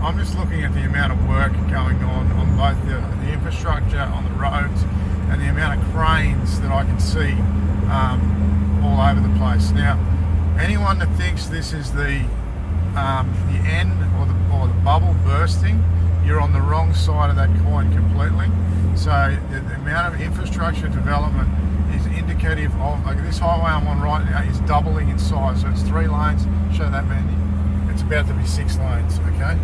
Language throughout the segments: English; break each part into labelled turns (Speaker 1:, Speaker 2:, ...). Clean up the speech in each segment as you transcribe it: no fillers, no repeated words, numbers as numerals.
Speaker 1: I'm just looking at the amount of work going on both the infrastructure, on the roads, and the amount of cranes that I can see all over the place. Now, anyone that thinks this is the end or the bubble bursting, you're on the wrong side of that coin completely. So the amount of infrastructure development is indicative of, like this highway I'm on right now is doubling in size. So it's 3 lanes, show that Mandy. It's about to be 6 lanes, okay?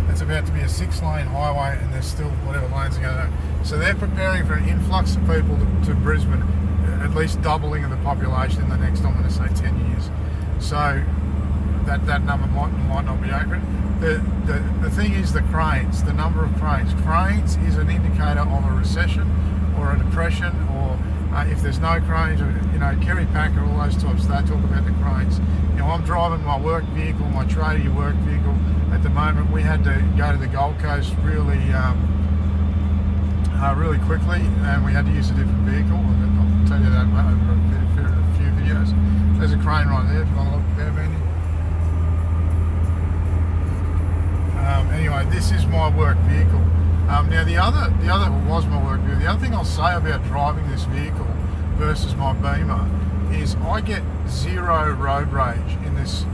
Speaker 1: It's about to be a 6-lane highway, and there's still whatever lanes are going to. So they're preparing for an influx of people to Brisbane, at least doubling of the population in the next, I'm going to say, 10 years. So that number might not be accurate. The thing is the cranes, the number of cranes. Cranes is an indicator of a recession or a depression, or if there's no cranes, Kerry Packer, all those types, they talk about the cranes. I'm driving my work vehicle, my tradie work vehicle. At the moment, we had to go to the Gold Coast really quickly, and we had to use a different vehicle. I'll tell you that over a few videos. There's a crane right there if you want to look there, Benny. Anyway, this is my work vehicle. Now the other was my work vehicle. The other thing I'll say about driving this vehicle versus my Beamer is I get 0 road rage in this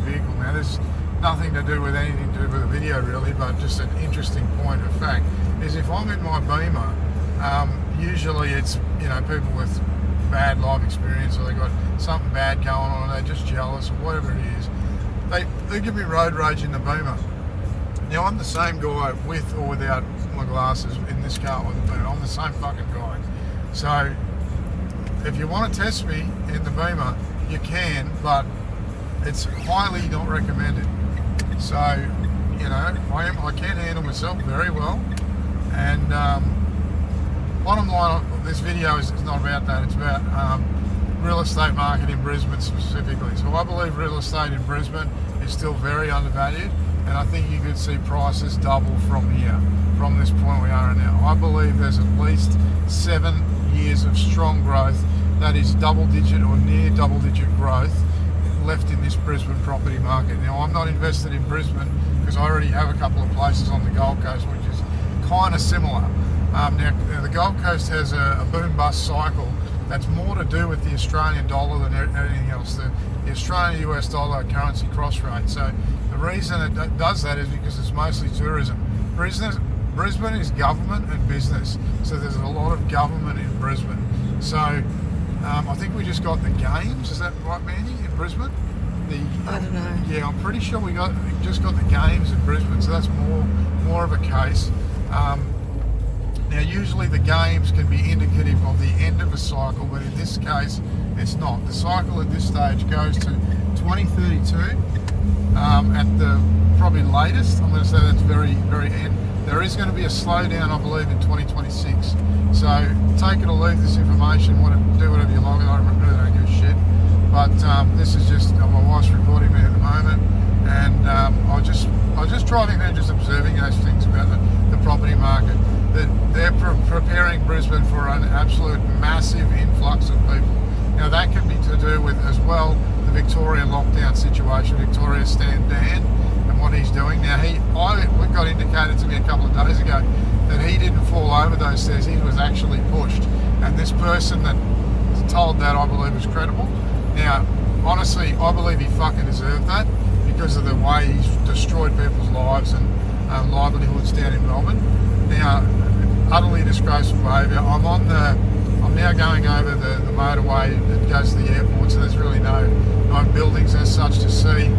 Speaker 1: vehicle. Now there's nothing to do with anything to do with the video really, but just an interesting point of fact is if I'm in my Beamer, usually it's people with bad life experience, or they got something bad going on, or they're just jealous, or whatever it is. They give me road rage in the Beamer. Now I'm the same guy with or without my glasses in this car with the Beamer. I'm the same fucking guy. So if you want to test me in the Beamer, you can, but it's highly not recommended. So, I can handle myself very well. And bottom line, this video is not about that. It's about real estate market in Brisbane specifically. So I believe real estate in Brisbane is still very undervalued, and I think you could see prices double from here, from this point we are now. I believe there's at least 7 years of strong growth, that is double-digit or near double-digit growth left in this Brisbane property market. Now, I'm not invested in Brisbane because I already have a couple of places on the Gold Coast, which is kind of similar. Now, the Gold Coast has a boom-bust cycle that's more to do with the Australian dollar than anything else. The Australian US dollar currency cross rate. So the reason it does that is because it's mostly tourism. Brisbane is government and business, so there's a lot of government in Brisbane. So I think we just got the games, is that right, Mandy, in Brisbane?
Speaker 2: I don't know.
Speaker 1: Yeah, I'm pretty sure we just got the games in Brisbane, so that's more of a case. Now, usually the games can be indicative of the end of a cycle, but in this case, it's not. The cycle at this stage goes to 2032 at the probably latest. I'm going to say that's very, very end. There is going to be a slowdown, I believe, in 2026. So take it or leave this information, do whatever you like. I really don't give a shit. But this is just my wife's recording me at the moment, and I was just driving there, just observing those things about the property market. That they're preparing Brisbane for an absolute massive influx of people. Now that can be to do with as well the Victorian lockdown situation, Victoria's Stan Dan, and what he's doing. Now we got indicated to me a couple of days ago that he didn't fall over those stairs, he was actually pushed. And this person that told that, I believe, is credible. Now, honestly, I believe he fucking deserved that because of the way he's destroyed people's lives and livelihoods down in Melbourne. Now, utterly disgraceful behaviour. I'm now going over the motorway that goes to the airport, so there's really no buildings as such to see.